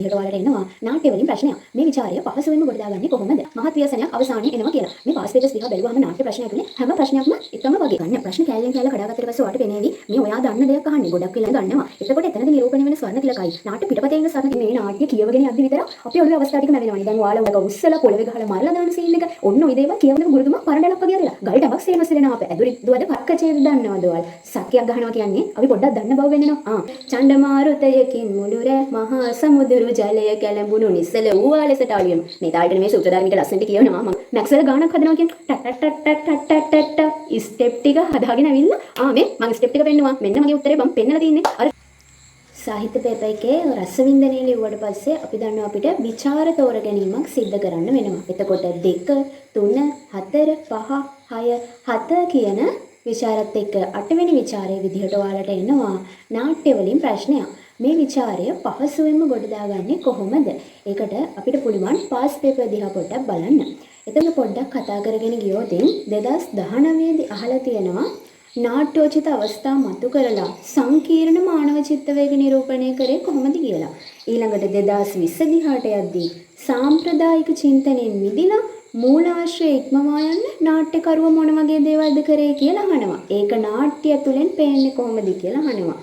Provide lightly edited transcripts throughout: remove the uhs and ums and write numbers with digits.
වලට එනවා නාට්‍ය වලින් ප්‍රශ්නයක්. මේ ਵਿਚාරය පහසුවෙන්ම ගොඩදාගන්නේ කොහොමද? මහත් ව්‍යසනයක් අවසානයේ එනවා කියලා. මේ පාස් පේජස් දිහා බැලුවාම නාට්‍ය ප්‍රශ්න ඇතුලේ හැම ප්‍රශ්නයක්ම එකම වගේ. ගන්න ප්‍රශ්න කෑල්ලෙන් කෑල්ල කඩාගත්තට පස්සේ ඔයාලට පේනේවි මේ ඔයා දන්න දෙයක් අහන්නේ ගොඩක් වෙලා ගන්නවා. එතකොට එතනදී නිරූපණය වෙන ස්වර්ණ තිලකයි. නාට්‍ය පිටපතේ ඉන්න ස්වර්ණ මේ නාට්‍ය කියවගෙන යද්දි විතර අපි ඔළුවේ අවස්ථා ටික නැවෙනවනේ. දැන් ඔයාලා උඩ උස්සලා පොළවේ ගහලා මරලා දාන සීන් එක. ඔන්න ඔය දේවල් කියවනකොට ගුරුතුමා පරණලක් වගේ අරලා. ගල් ටබක් සේනස් වෙනවා අපේ. ඇදුරි දුවද පක්කචේද දන්නවද ඔයාලා? සක්කියක් ගහනවා කියන්නේ අපි පොඩ්ඩක් දන්න බව වෙන්නනවා. චණ්ඩමාරුතයකින් මුළුර මහා සමුද්‍ර ජලය කැළඹුණු නිසල ඌවා ලෙසට ආලියන. මේ තාලෙට මේ සූත්‍ර ධර්මයට ලස්සනට කියවනවා මම. මැක්ස්වෙල් ගානක් හදනවා කියන්නේ ටක් ටක් ටක් ටක් ටක් ටක් ටක් ස්ටෙප් ටික හදාගෙන ඇවිල්ලා මේ මම ස්ටෙප් ටික පෙන්නුවා. මෙන්න මගේ උත්තරේ මම පෙන්නලා තින්නේ. අර සාහිත්‍ය පේපර් එකේ රසවින්දනයේ ලිව්වට පස්සේ අපි දන්නවා අපිට විචාර තෝර ගැනීමක් සිද්ධ කරන්න වෙනවා. එතකොට 2 3 4 5 6 7 කියන විචාරත් එක්ක 8 වෙනි විචාරයේ විදිහට ඔයාලට එනවා නාට්‍ය වලින් ප්‍රශ්නයක්. මේ විචාරය පහසුවෙන්ම ගොඩදාගන්නේ කොහොමද? ඒකට අපිට පුළුවන් පාස් පේපර් දිහා පොඩ්ඩක් බලන්න. එතන පොඩ්ඩක් කතා කරගෙන ගියොත් 2019 දී අහලා තියෙනවා නාට්‍යෝචිත අවස්ථා මතු කරලා සංකීර්ණ මානව චිත්ත වේග නිරූපණය කරේ කොහොමද කියලා. ඊළඟට 2020 දිහාට යද්දී සාම්ප්‍රදායික චින්තනයෙන් මිදිලා මූලාශ්‍රය ඉක්මවා යන්න නාට්‍යකරුව මොන වගේ දේවල්ද කරේ කියලා අහනවා. ඒක නාට්‍ය තුලින් පේන්නේ කොහොමද කියලා අහනවා.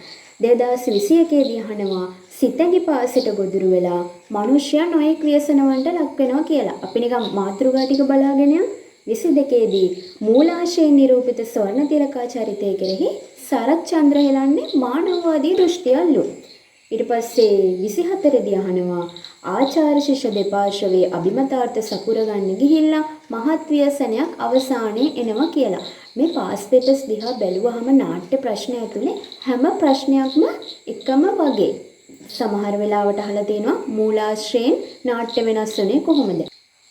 2021 දී අහනවා සිතැඟි පාසෙට ගොදුරු වෙලා මිනිස්සයා නොයෙක් ව්‍යසනවන්ට ලක් වෙනවා කියලා. අපි නිකන් මාතෘකා ටික බලාගෙන යමු. 22 දී මූලාශ්‍රයෙන් නිරූපිත ස්වර්ණ තිලකා චරිතය කෙරෙහි සරත් චන්ද්‍ර හෙලන්නේ මානවවාදී දෘෂ්ටියල්ලු. ඊට පස්සේ 24 දී අහනවා ආචාර්ය ශිෂ්‍ය දෙපාර්ශවයේ අභිමතාර්ථ සපුර ගන්න ගිහිල්ලා මහත් ව්‍යසනයක් අවසානයේ එනවා කියලා. මේ පාස් පේපර්ස් දිහා බැලුවහම නාට්‍ය ප්‍රශ්න ඇතුලේ හැම ප්‍රශ්නයක්ම එකම වගේ. සමහර වෙලාවට අහලා තියෙනවා මූලාශ්‍රයෙන් නාට්‍ය වෙනස් වෙන්නේ කොහොමද?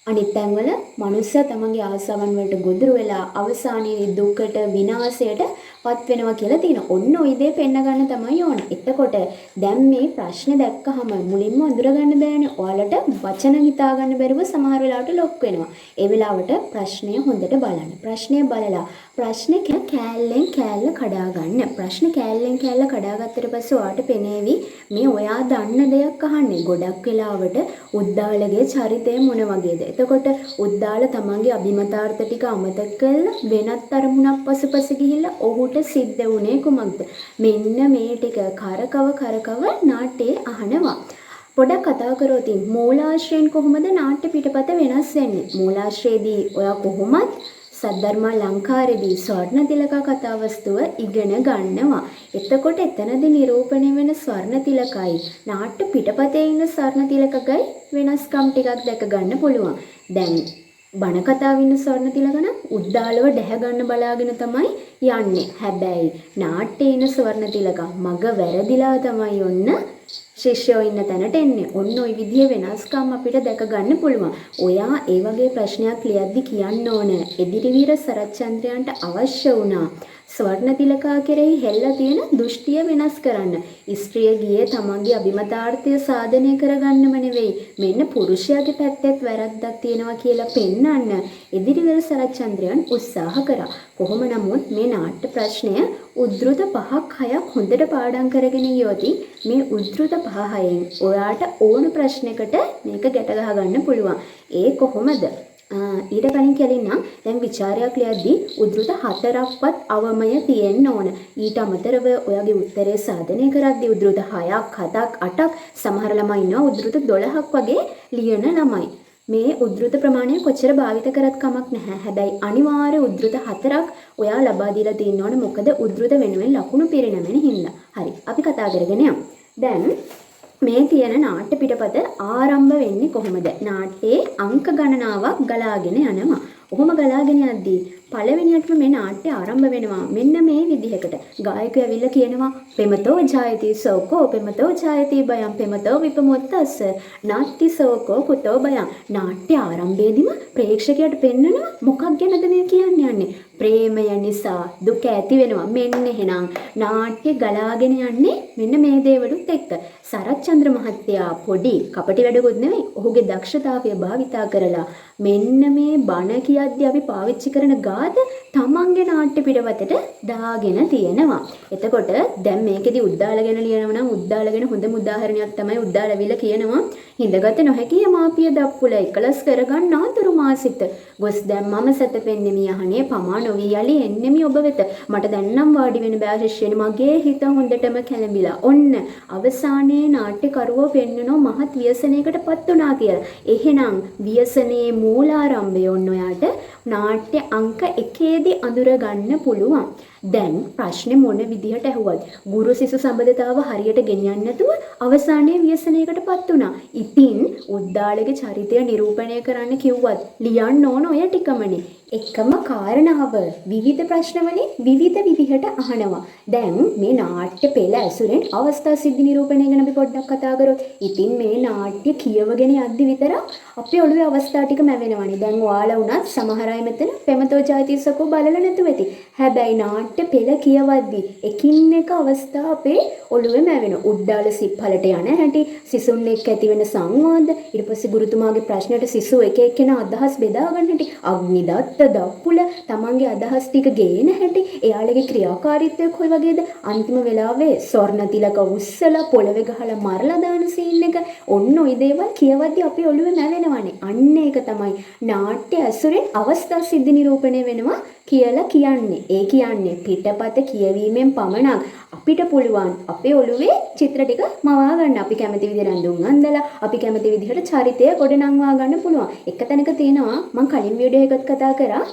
අනිත් තැන්වල මනුස්සයා තමන්ගේ ආසාවන් වලට ගොදුරු වෙලා අවසානයේ දුකට විනාශයට පත් වෙනවා කියලා තියෙනවා. ඔන්න ඔය දේ පෙන්න ගන්න තමයි ඕන. එතකොට දැන් මේ ප්‍රශ්න දැක්කහම මුලින්ම අඳුර ගන්න බෑනේ. ඔයාලට වචන හිතා ගන්න බැරුව සමහර වෙලාවට ලොක් වෙනවා. ඒ වෙලාවට ප්‍රශ්නය හොඳට බලන්න. ප්‍රශ්නය බලලා ප්‍රශ්නේ කෑල්ලෙන් කෑල්ල කඩා ගන්න. ප්‍රශ්න කෑල්ලෙන් කෑල්ල කඩාගත්තට පස්සේ ඔයාට පෙනේවි මේ ඔයා දන්න දෙයක් අහන්නේ. ගොඩක් වෙලාවට උද්දාලගේ චරිතය මොන වගේද? එතකොට උද්දාල තමන්ගේ අභිමතාර්ථ ටික අමතක කරලා වෙනත් අරමුණක් පසුපස ගිහිල්ලා ඔහුට සිද්ධ වුණේ කුමක්ද? මෙන්න මේ ටික කරකව නාට්‍යයේ අහනවා. පොඩක් කතා කරොත් මූලාශ්‍රයෙන් කොහොමද නාට්‍ය පිටපත වෙනස් වෙන්නේ? මූලාශ්‍රයේදී ඔයා කොහොමත් සද්ධර්මා ලංකාරේදී ස්වර්ණ තිලකා කතාවස්තුව ඉගෙන ගන්නවා. එතකොට එතනදී නිරූපණය වෙන ස්වර්ණ තිලකයි නාට්‍ය පිටපතේ ඉන්න ස්වර්ණ තිලකකයි වෙනස්කම් ටිකක් දැක ගන්න පුළුවන්. දැන් බණ කතාව ඉන්න ස්වර්ණ තිලකන උද්දාලව දැහැ ගන්න බලාගෙන තමයි යන්නේ. හැබැයි නාට්‍යයේ ඉන්න ස්වර්ණ තිලක මග වැරදිලා තමයි ඔන්න ශිෂ්‍යයෝ ඉන්න තැනට එන්නේ. ඔන්න ওই විදිහේ වෙනස්කම් අපිට දැක ගන්න පුළුවන්. ඔයා ඒ වගේ ප්‍රශ්නයක් ලියද්දි කියන්න ඕන එදිරිවීර සරච්චන්ද්‍රයන්ට අවශ්‍ය වුණා ස්වර්ණ තිලකා කෙරෙහි හෙල්ලා තියෙන දෘෂ්ටිය වෙනස් කරන්න. ස්ත්‍රිය ගියේ තමන්ගේ අභිමතාර්ථය සාධනය කරගන්නම නෙවෙයි. මෙන්න පුරුෂයාගේ පැත්තෙත් වැරද්දක් තියෙනවා කියලා පෙන්වන්න එදිරිවීර සරච්චන්ද්‍රයන් උත්සාහ කරා. කොහොම නමුත් මේ නාට්‍ය ප්‍රශ්නය උද්දෘත 5ක් 6ක් හොඳට පාඩම් කරගෙන ගියොත් මේ උද්දෘත 5-6න් ඔයාට ඕන ප්‍රශ්නයකට මේක ගැට ගහ ගන්න පුළුවන්. ඒ කොහොමද? ඊට කලින් කියලින්නම් දැන් විචාරයක් ලියද්දී උද්දෘත 4ක්වත් අවමය තියෙන්න ඕන. ඊට අමතරව ඔයාගේ උත්තරේ සාධනය කරද්දී උද්දෘත 6ක් 7ක් 8ක් සමහර ළමයි ඉන්නවා උද්දෘත 12ක් වගේ ලියන ළමයි. මේ උද්දෘත ප්‍රමාණය කොච්චර භාවිත කරත් කමක් නැහැ. හැබැයි අනිවාර්ය උද්දෘත 4ක් ඔයා ලබා දීලා තියෙන්න ඕනේ. මොකද උද්දෘත වෙනුවෙන් ලකුණු පිරිනමන හින්දා. හරි. අපි කතා කරගෙන යමු. දැන් මේ තියෙන නාට්‍ය පිටපත ආරම්භ වෙන්නේ කොහොමද? නාට්‍යයේ අංක ගණනාවක් ගලාගෙන යනවා. ඔහොම ගලාගෙන යද්දී පළවෙනියටම මේ නාට්‍ය ආරම්භ වෙනවා මෙන්න මේ විදිහකට. ගායකයෝ ඇවිල්ලා කියනවා පෙමතෝ ජායති සෝකෝ පෙමතෝ ජායති බයම් පෙමතෝ විපමුත්තස්ස නාට්‍ය සෝකෝ කුතෝ බයම්. නාට්‍ය ආරම්භයේදීම ප්‍රේක්ෂකයාට පෙන්වනවා මොකක් ගැනද මේ කියන්නේ. ප්‍රේමය නිසා දුක ඇති වෙනවා. මෙන්න එහෙනම් නාට්‍ය ගලාගෙන යන්නේ මෙන්න මේ දේවලුත් එක්ක. සරච්චන්ද්‍ර මහත්තයා පොඩි කපටි වැඩකුත් නෙවෙයි. ඔහුගේ දක්ෂතාවය භාවිතා කරලා මෙන්න මේ බණ කියද්දී අපි පාවිච්චි කරන ගාත තමන්ගේ නාට්‍ය පිටපතට දාගෙන තියෙනවා. එතකොට දැන් මේකෙදි උද්දාල ගැන ලියනවා නම් උද්දාල ගැන හොඳම උදාහරණයක් තමයි උද්දාලවිල කියනවා. හිඳගත නොහැකිය මාපිය දප්පුල එකලස් කරගන්න ආතුරු මාසිත. ගොස් දැන් මම සැතපෙන්නේ මියහනේ පමා නොවි යලි එන්නෙමි ඔබ වෙත. මට දැන් නම් වාඩි වෙන බෑ ශිෂ්‍යනි මගේ හිත හොඳටම කැළඹිලා. ඔන්න අවසානයේ නාට්‍යකරුවෝ පෙන්වනෝ මහත් ව්‍යසනයකටපත් වුණා කියලා. එහෙනම් ව්‍යසනයේ මූලාරම්භය ඔන්න ඔයාට නාට්‍ය අංක 1ේදී අඳුර ගන්න පුළුවන්. දැන් ප්‍රශ්නේ මොන විදිහට ඇහුවත් ගුරු සිසු සම්බන්ධතාව හරියට ගෙනියන්න නැතුව අවසානයේ ව්‍යසනයකටපත් වුණා. ඉතින් උද්දාලගේ චරිතය නිරූපණය කරන්න කිව්වත් ලියන්න ඕන ඔය ටිකමනේ. එකම කාරණාව විවිධ ප්‍රශ්නවලින් විවිධ විදිහට අහනවා. දැන් මේ නාට්‍ය පෙළ ඇසුරෙන් අවස්ථා සිද්ධි නිරූපණය ගැන අපි පොඩ්ඩක් කතා කරොත්. ඉතින් මේ නාට්‍ය කියවගෙන යද්දි විතරක් අපේ ඔළුවේ අවස්ථා ටික මැවෙනවනේ. දැන් ඔයාලා වුණත් සමහර අය මෙතන පෙමතෝ ජාතිසකෝ බලලා නැතුව ඇති. හැබැයි නාට්‍ය පෙළ කියවද්දි එකින් එක අවස්ථා අපේ ඔළුවේ මැවෙනවා. උද්දාල සිප්පලට යන හැටි, සිසුන් එක්ක ඇති වෙන සංවාද, ඊට පස්සේ ගුරුතුමාගේ ප්‍රශ්නට සිසු එක එක්කෙනා අදහස් බෙදා ගන්න හැටි, අග්නිදත්ත දප්පුල තමන්ගේ අදහස් ටික ගේන හැටි, එයාලගේ ක්‍රියාකාරීත්වය කොයි වගේද, අන්තිම වෙලාවේ ස්වර්ණ තිලක උස්සලා පොළවේ ගහලා මරලා දාන සීන් එක, ඔන්න ඔය දේවල් කියවද්දි අපේ ඔළුවේ මැවෙනවානේ. අන්න ඒක තමයි නාට්‍ය ඇසුරෙන් අවස්ථා සිද්ධි නිරූපණය වෙනවා කියලා කියන්නේ. ඒ කියන්නේ පිටපත කියවීමෙන් පමණක් අපිට පුළුවන් අපේ ඔළුවේ චිත්‍ර ටික මවා ගන්න. අපි කැමති විදිහට අඳුන් අඳලා අපි කැමති විදිහට චරිතය ගොඩනංවා ගන්න පුළුවන්. එක තැනක තියෙනවා මම කලින් වීඩියෝ එකත් කතා කරා.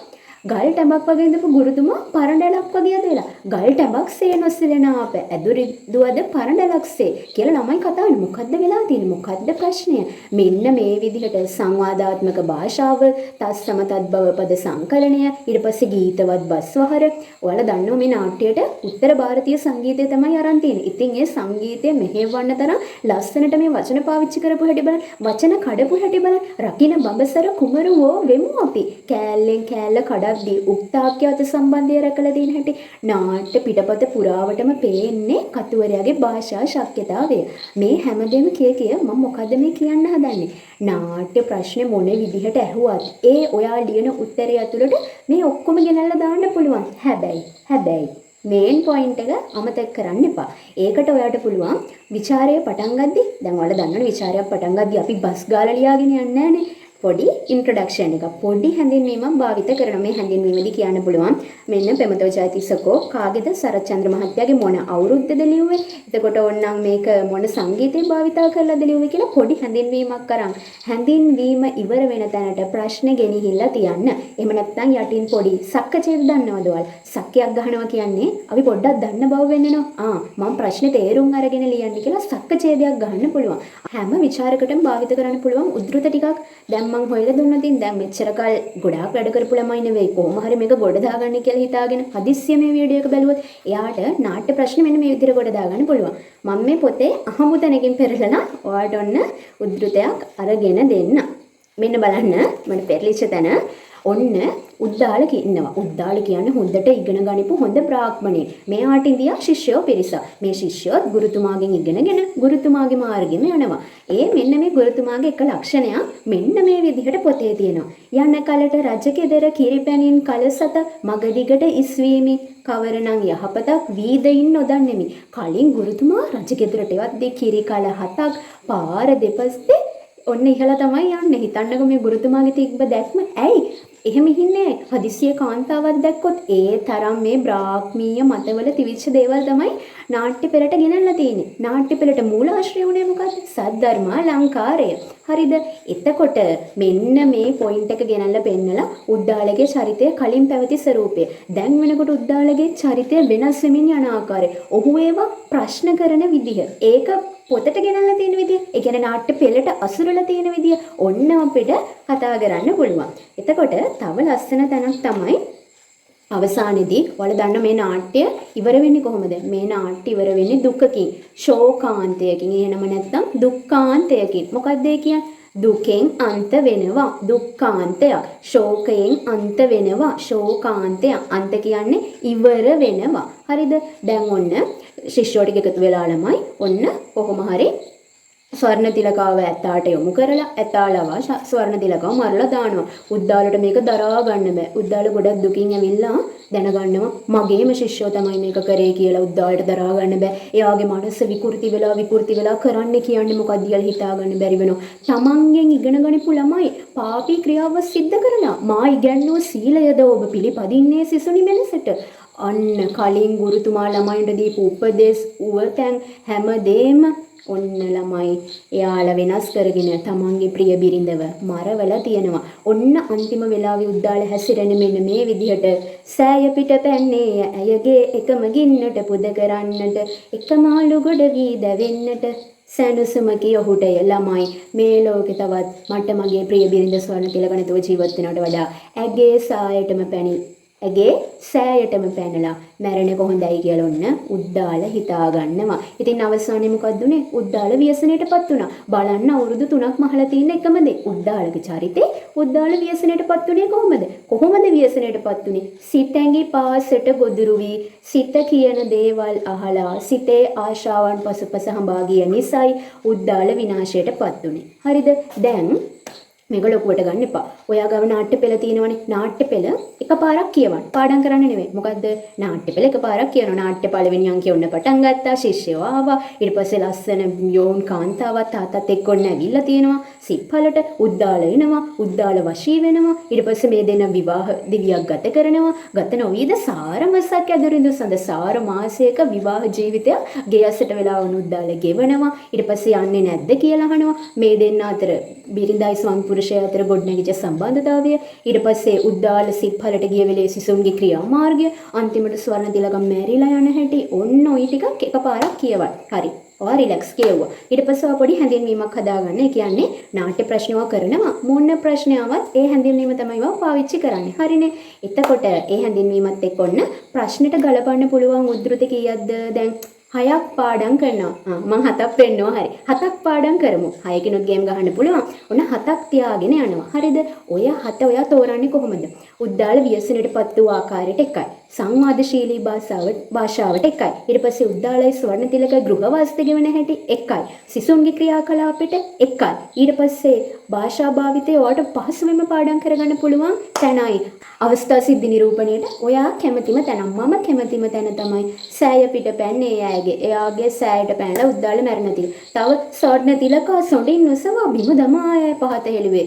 ගල් ටැඹක් වගේ ඉඳපු ගුරුතුමා පරණඩලක් වගේ ඇදලා. ගල් ටැඹක් සේ නොසලෙන අප ඇදුරි දුවද පරණඩලක් සේ කියලා ළමයි කතා කරන්නේ. මොකද්ද වෙලා තියෙන්නේ? මොකද්ද ප්‍රශ්නය? මෙන්න මේ විදිහට සංවාදාත්මක භාෂාව, තස්සම තද්භව පද සංකලනය, ඊට පස්සේ ගීතවත් බස්වහර. ඔයාලා දන්නවා මේ නාට්‍යයට උත්තර ಭಾರತೀಯ සංගීතය තමයි අරන් තියෙන්නේ. ඉතින් ඒ සංගීතය මෙහෙවන්න තරම් ලස්සනට මේ වචන පාවිච්චි කරපු හැටි බලන්න, වචන කඩපු හැටි බලන්න. රකින්න බඹසර කුමරුවෝ වෙමු අපි. කෑල්ලෙන් කෑල්ල කඩ උක්තාක්‍යත සම්බන්ධය රැකලා තියෙන හැටි නාට්‍ය පිටපත පුරාවටම පේන්නේ කතුවරයාගේ භාෂා ශක්්‍යතාවය. මේ හැමදේම කිය මම මොකද්ද මේ කියන්න හදන්නේ? නාට්‍ය ප්‍රශ්නේ මොන විදිහට ඇහුවත් ඒ ඔයා ලියන උත්තරය ඇතුළට මේ ඔක්කොම ගෙනල්ලා දාන්න පුළුවන්. හැබැයි මේන් පොයින්ට් එක අමතක කරන්න එපා. ඒකට ඔයාට පුළුවන් විචාරය පටන් ගද්දි දැන් ඔයාලා දන්නවනේ විචාරයක් පටන් ගද්දි අපි බස් ගාලා ලියාගෙන යන්නේ නැහනේ. පොඩි ඉන්ට්‍රොඩක්ෂන් එකක් පොඩි හැඳින්වීමක් භාවිත කරන මේ හැඳින්වීමේදී කියන්න පුළුවන් මෙන්න පෙමතෝ ජාතිසකෝ කාගේද සරච්චන්ද්‍ර මහත්තයාගේ මොන අවුරුද්දද ලියුවේ එතකොට ඕනනම් මේක මොන සංගීතය භාවිතා කරලාද ලියුවේ කියලා පොඩි හැඳින්වීමක් කරන් හැඳින්වීම ඉවර වෙන තැනට ප්‍රශ්න ගෙනහිල්ලා තියන්න. එහෙම නැත්නම් යටින් පොඩි සක්කචේද දන්නවද ඔයාලා? සක්කයක් ගහනවා කියන්නේ අපි පොඩ්ඩක් දන්න බව වෙන්නනවා. මම ප්‍රශ්නේ තේරුම් අරගෙන ලියන්න කියලා සක්කචේදයක් ගහන්න පුළුවන්. හැම විචාරකටම භාවිත කරන්න පුළුවන් උද්දෘත ටිකක් දැන් මම හොයලා දුන්නා තින් දැන් මෙච්චර කල් ගොඩාක් වැඩ කරපු ළමයි නෙවෙයි කොහොම හරි මේක ගොඩ දාගන්න කියලා හිතාගෙන හදිස්සිය මේ වීඩියෝ එක බැලුවොත් එයාට නාට්‍ය ප්‍රශ්න මෙන්න මේ විදිහට ගොඩ දාගන්න පුළුවන්. මම මේ පොතේ අහමු තැනකින් පෙරලලා ඔයාලට ඔන්න උද්දෘතයක් අරගෙන දෙන්න. මෙන්න බලන්න මම පෙරලිච්ච තැන ඔන්න උද්දාල ඉන්නවා. උද්දාල කියන්නේ හොඳට ඉගෙන ගනිපු හොඳ බ්‍රාහ්මණයෙක්. මෙයාට ඉන්දියා ශිෂ්‍යයෝ පිරිසක්. මේ ශිෂ්‍යයෝත් ගුරුතුමාගෙන් ඉගෙනගෙන ගුරුතුමාගේ මාර්ගෙම යනවා. මෙන්න මේ ගුරුතුමාගේ එක ලක්ෂණයක් මෙන්න මේ විදිහට පොතේ තියෙනවා. යන්න කලට රජකෙදර කිරිපැණින් කලසත මගදිගට ඉස්වීමි කවරනම් යහපතක් වීදයින් නොදන්නෙමි. කලින් ගුරුතුමා රජකෙදරට එවද්දී කිරි කල 7ක් පාර දෙපස්සේ ඔන්න ඉහලා තමයි යන්නේ. හිතන්නකෝ මේ ගුරුතුමාගේ තිබ්බ දැක්ම. ඇයි එහෙම ඉන්නේ? හදිසියේ කාන්තාවක් දැක්කොත් ඒ තරම් මේ බ්‍රාහ්මීය මතවල තිවිච්ච දේවල් තමයි නාට්‍ය පෙළට ගෙනල්ලා තියෙන්නේ. නාට්‍ය පෙළට මූලාශ්‍රය උනේ මොකද්ද? සද්ධර්මාලංකාරය. හරිද? එතකොට මෙන්න මේ පොයින්ට් එක ගෙනල්ලා පෙන්නලා උද්දාලගේ චරිතය කලින් පැවති ස්වරූපය. දැන් වෙනකොට උද්දාලගේ චරිතය වෙනස් වෙමින් යන ආකාරය. ඔහු ඒවා ප්‍රශ්න කරන විදිහ. ඒක පොතට ගෙනල්ලා තියෙන විදිය, ඒ කියන්නේ නාට්‍ය පෙළට අසුරලා තියෙන විදිය ඔන්න අපිට කතා කරන්න පුළුවන්. එතකොට තව ලස්සන තැනක් තමයි අවසානයේදී ඔයාලා දන්න මේ නාට්‍ය ඉවර වෙන්නේ කොහොමද? මේ නාට්‍ය ඉවර වෙන්නේ දුකකින්, ශෝකාන්තයකින්, එහෙම නැත්නම් දුක්ඛාන්තයකින්. මොකක්ද ඒ කියන්නේ? දුකෙන් අන්ත වෙනවා. දුක්ඛාන්තයක්. ශෝකයෙන් අන්ත වෙනවා. ශෝකාන්තයක්. අන්ත කියන්නේ ඉවර වෙනවා. හරිද? දැන් ඔන්න ශිෂ්‍යෝ ටික එකතු වෙලා ළමයි ඔන්න කොහොම හරි ස්වර්ණ තිලකාව ඇතාට යොමු කරලා ඇතාලව ස්වර්ණ තිලකාව මරලා දානවා. උද්දාලට මේක දරා ගන්න බෑ. උද්දාල ගොඩක් දුකින් ඇවිල්ලා දැනගන්නවා මගේම ශිෂ්‍යෝ තමයි මේක කරේ කියලා. උද්දාලට දරා ගන්න බෑ. එයාගේ මනස විකෘති වෙලා කරන්න කියන්නේ මොකක්ද කියලා හිතා ගන්න බැරි වෙනවා. තමන්ගෙන් ඉගෙන ගනිපු ළමයි පාපී ක්‍රියාව සිද්ධ කරලා මා ඉගැන්වූ සීලයද ඔබ පිළිපදින්නේ සිසුනි මෙලෙසට. අන්න කලින් ගුරුතුමා ළමයින්ට දීපු උපදේශ උවතෙන් හැමදේම ඔන්න ළමයි එයාලා වෙනස් කරගෙන තමන්ගේ ප්‍රිය බිරිඳව මරවලා තියෙනවා. ඔන්න අන්තිම වෙලාවේ උද්දාල හැසිරෙන්නේ මෙන්න මේ විදිහට. සෑය පිට පැන්නේ ඇයගේ එකම ගින්නට පුද කරන්නට එකමාළු ගොඩ වී දැවෙන්නට සැනසුමකී ඔහුට ළමයි මේ ලෝකේ තවත් මට මගේ ප්‍රිය බිරිඳ ස්වර්ණ තිලක නැතුව ජීවත් වෙනවට වඩා ඇගේ සායයටම පැණි ඇගේ සෑයටම පැනලා මැරෙන්නේ කොහොඳයි කියලා ඔන්න උද්දාල හිතා ගන්නවා. ඉතින් අවසානයේ මොකක්ද උනේ? උද්දාල ව්‍යසනයටපත් වුණා. බලන්න අවුරුදු 3ක් මහලා තියෙන එකම දේ. උද්දාලගේ චරිතේ උද්දාල ව්‍යසනයටපත් උනේ කොහොමද? කොහොමද ව්‍යසනයටපත් උනේ? සිතැඟි පාසට ගොදුරු වී සිත කියන දේවල් අහලා සිතේ ආශාවන් පසුපස හඹා ගිය නිසායි උද්දාල විනාශයටපත් උනේ. හරිද? දැන් මේක ලොකුවට ගන්න එපා. ඔයා ගාව නාට්‍ය පෙළ තියෙනවනේ. නාට්‍ය පෙළ එකපාරක් කියවන්න. පාඩම් කරන්න නෙවෙයි. මොකද්ද? නාට්‍ය පෙළ එකපාරක් කියවනවා. නාට්‍ය පළවෙනි අංකය ඔන්න පටන් ගත්තා. ශිෂ්‍යයෝ ආවා. ඊට පස්සේ ලස්සන යෝන් කාන්තාවක් තාත්තත් එක්ක ඔන්න ඇවිල්ලා තියෙනවා. සිප්පලට උද්දාල එනවා. උද්දාල වශී වෙනවා. ඊට පස්සේ මේ දෙන විවාහ දිවියක් ගත කරනවා. ගත නොවීද සාරමසක් ඇදුරින්දු සඳ සාර මාසයක විවාහ ජීවිතය ගෙයසට වෙලා වුණු උද්දාල ගෙවනවා. ඊට පස්සේ යන්නේ නැද්ද කියලා අහනවා. මේ දෙන්න අතර බිරිඳයි ස්වාමි පුරුෂය අතර ගොඩනැගිච්ච සම්බන්ධතාවය. ඊට පස්සේ උද්දාල සිප්පලට ගිය වෙලේ සිසුන්ගේ ක්‍රියාමාර්ගය අන්තිමට ස්වර්ණ තිලකම් මැරිලා යන හැටි ඔන්න ওই ටිකක් එකපාරක් කියවන්න. හරි. ඔයා රිලැක්ස් කියවුවා. ඊට පස්සේ ඔයා පොඩි හැඳින්වීමක් හදාගන්න. ඒ කියන්නේ නාට්‍ය ප්‍රශ්නව කරනවා. මොන ප්‍රශ්නාවක් ඒ හැඳින්වීම තමයි ඔයා පාවිච්චි කරන්නේ. හරිනේ. එතකොට ඒ හැඳින්වීමත් එක්ක ඔන්න ප්‍රශ්නෙට ගලපන්න පුළුවන් උද්දෘත කීයක්ද? දැන් 6ක් පාඩම් කරනවා. මම 7ක් වෙන්නවා. හරි. 7ක් පාඩම් කරමු. 6කිනුත් ගේම් ගහන්න පුළුවන්. ඔන්න 7ක් තියාගෙන යනවා. හරිද? ඔය 7 ඔයා තෝරන්නේ කොහොමද? උද්දාල ව්‍යසනයටපත් වූ ආකාරයට එකයි. සංවාදශීලී භාෂාවට එකයි. ඊට පස්සේ උද්දාලයි ස්වර්ණ තිලක ගෘහවාසිත ගෙවන හැටි එකයි. සිසුන්ගේ ක්‍රියාකලාපෙට එකයි. ඊට පස්සේ භාෂා භාවිතය ඔයාලට පහසුවෙන්ම පාඩම් කරගන්න පුළුවන් තැනයි. අවස්ථා සිද්ධි නිරූපණයට ඔයා කැමතිම තැන මම කැමතිම තැන තමයි සෑය පිට පැන්නේ එයාගේ සෑයට පැනලා උද්දාල මැරෙන තිල. තව ස්වර්ණ තිලක සොඬින් නොසවා බිම දමා පහත හෙළුවේ.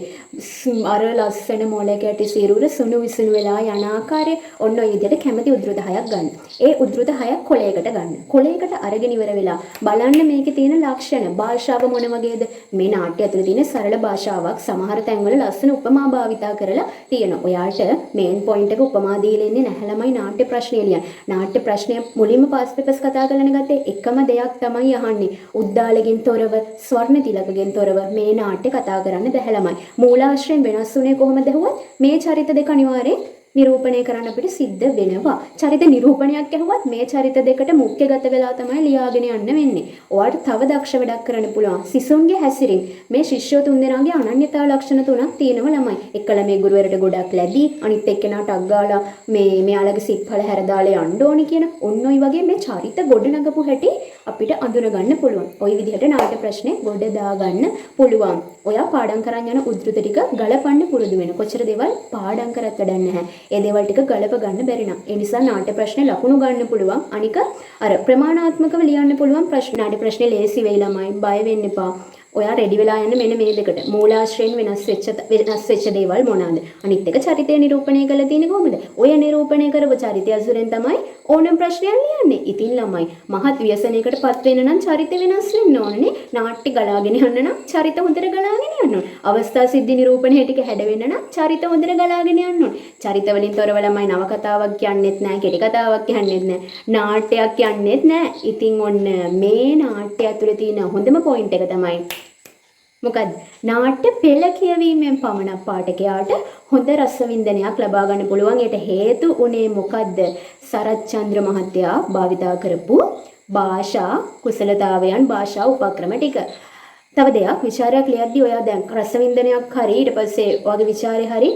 අර ලස්සන මොළ කැටි සිරුර සුණු විසුණු වෙලා යන ආකාරය ඔන්න ඔය විදිහට කැමති උද්දෘත 6ක් ගන්න. ඒ උද්දෘත 6ක් කොලයකට ගන්න. කොලයකට අරගෙන ඉවර වෙලා බලන්න මේකේ තියෙන ලක්ෂණ භාෂාව මොන වගේද? මේ නාට්‍ය ඇතුලේ තියෙන සරල භාෂාවක් සමහර තැන්වල ලස්සන උපමා භාවිතා කරලා තියෙනවා. ඔයාට මේන් පොයින්ට් එක උපමා දීලා ඉන්නේ නැහැ ළමයි නාට්‍ය ප්‍රශ්නය ලියන්න. නාට්‍ය ප්‍රශ්නය මුලින්ම පාස් පේපර්ස් කතා කරගෙන ගත්තේ එකම දෙයක් තමයි අහන්නේ. උද්දාලගෙන් තොරව ස්වර්ණ තිලකගෙන් තොරව මේ නාට්‍ය කතා කරන්න බැහැ ළමයි. මූලාශ්‍රයෙන් වෙනස් වුණේ කොහොමද ඇහුවත් මේ චරිත දෙක අනිවාර්යෙන් නිරූපණය කරන්න අපිට සිද්ධ වෙනවා. චරිත නිරූපණයක් ඇහුවත් මේ චරිත දෙකට මුඛ්‍යගත වෙලා තමයි ලියාගෙන යන්න වෙන්නේ. ඔයාලට තව දක්ෂ වැඩක් කරන්න පුළුවන්. සිසුන්ගේ හැසිරීම. මේ ශිෂ්‍යෝ තුන්දෙනාගේ අනන්‍යතා ලක්ෂණ තුනක් තියෙනවා ළමයි. එක්කලා මේ ගුරුවරට ගොඩක් ලැබී අනිත් එක්කෙනාට අග්ගාලා මෙයාලගේ සිත්ඵල හැරදාලා යන්න ඕනි කියන ඔන්න ඔය වගේ මේ චරිත ගොඩනගපු හැටි අපිට අඳුන ගන්න පුළුවන්. ওই විදිහට නාට්‍ය ප්‍රශ්නේ ගොඩ දාගන්න පුළුවන්. ඔයා පාඩම් කරන් යන උද්දෘත ටික ගලපන්න පුරුදු වෙන. කොච්චර දේවල් පාඩම් කරත් වැඩක් නැහැ. ඒ දේවල් ටික ගලප ගන්න බැරි නම් ඒ නිසා නාට්‍ය ප්‍රශ්නේ ලකුණු ගන්න පුළුවන්. අනික අර ප්‍රමාණාත්මකව ලියන්න පුළුවන් ප්‍රශ්න. නාට්‍ය ප්‍රශ්නේ ලේසි වෙයි ළමයි. බය වෙන්න එපා. ඔයා රෙඩි වෙලා යන්න මෙන්න මේ දෙකට. මූලාශ්‍රයෙන් වෙනස් වෙච්ච දේවල් මොනවාද? අනිත් එක චරිතය නිරූපණය කරලා තියෙන්නේ කොහොමද? ඔය නිරූපණය කරව චරිතය අසුරෙන් තමයි ඕනම ප්‍රශ්නයක් ලියන්නේ. ඉතින් ළමයි මහත් ව්‍යසනයකටපත් වෙන්න නම් චරිත වෙනස් වෙන්න ඕනනේ. නාට්‍ය ගලාගෙන යන්න නම් චරිත හොඳට ගලාගෙන යන්න ඕන. අවස්ථා සිද්ධි නිරූපණය ටික හැඩවෙන්න නම් චරිත හොඳට ගලාගෙන යන්න ඕන. චරිත වලින් තොරව ළමයි නව කතාවක් කියන්නෙත් නැහැ, කෙටි කතාවක් කියන්නෙත් නැහැ, නාට්‍යයක් කියන්නෙත් නැහැ. ඉතින් ඔන්න මේ නාට්‍ය ඇතුලේ තියෙන හොඳම පොයින්ට් එක තමයි මොකද? නාට්‍ය පෙළ කියවීමෙන් පමණක් පාඨකයාට හොඳ රසවින්දනයක් ලබා ගන්න පුළුවන්. ඒට හේතු උනේ මොකද්ද? සරච්චන්ද්‍ර මහත්තයා භාවිතා කරපු භාෂා කුසලතාවයන් භාෂා උපක්‍රම ටික. තව දෙයක් විචාරයක් ලියද්දී ඔයා දැන් රසවින්දනයක් හරි ඊට පස්සේ ඔයාගේ විචාරේ හරි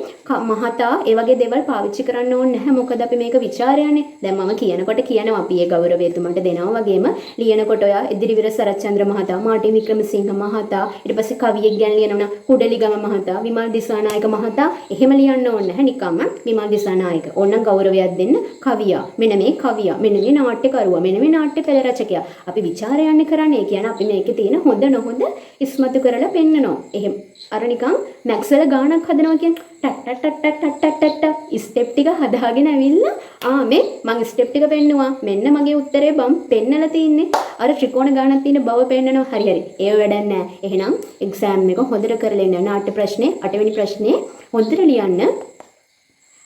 මහතා ඒ වගේ දේවල් පාවිච්චි කරන්න ඕනේ නැහැ. මොකද අපි මේක විචාරයනේ. දැන් මම කියනකොට කියනවා අපි ඒ ගෞරවය එතුමන්ට දෙනවා වගේම ලියනකොට ඔයා ඉදිරිවිර සරච්චන්ද්‍ර මහතා, මාර්ටින් වික්‍රමසිංහ මහතා, ඊට පස්සේ කවියෙක් ගැන ලියනවා කුඩලිගම මහතා, විමල් දිසානායක මහතා එහෙම ලියන්න ඕනේ නැහැ. නිකම්ම විමල් දිසානායක. ඕනනම් ගෞරවයක් දෙන්න කවියා. මෙන්න මේ කවියා. මෙන්න මේ නාට්‍යකරුවා. මෙන්න මේ නාට්‍ය පෙළ රචකයා. අපි විචාරයන්නේ කරන්නේ. කියන්නේ අපි මේකේ තියෙන හොඳ නොහොඳ ඉස්මතු කරලා පෙන්නනවා. එහෙම අර නිකන් මැක්ස්වෙල් ගානක් හදනවා කියන්නේ ටක් ටක් ටක් ටක් ටක් ටක් ටක් ස්ටෙප් ටික හදාගෙන ඇවිල්ලා මේ මම ස්ටෙප් ටික පෙන්නුවා. මෙන්න මගේ උත්තරේ බම් පෙන්නලා තින්නේ. අර ත්‍රිකෝණ ගානක් තියෙන බව පෙන්නනවා. හරි හරි. ඒව වැඩක් නැහැ. එහෙනම් එක්සෑම් එක හොඳට කරලා ඉන්න නාට්‍ය ප්‍රශ්නේ 8 වෙනි ප්‍රශ්නේ හොඳට ලියන්න.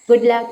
good luck.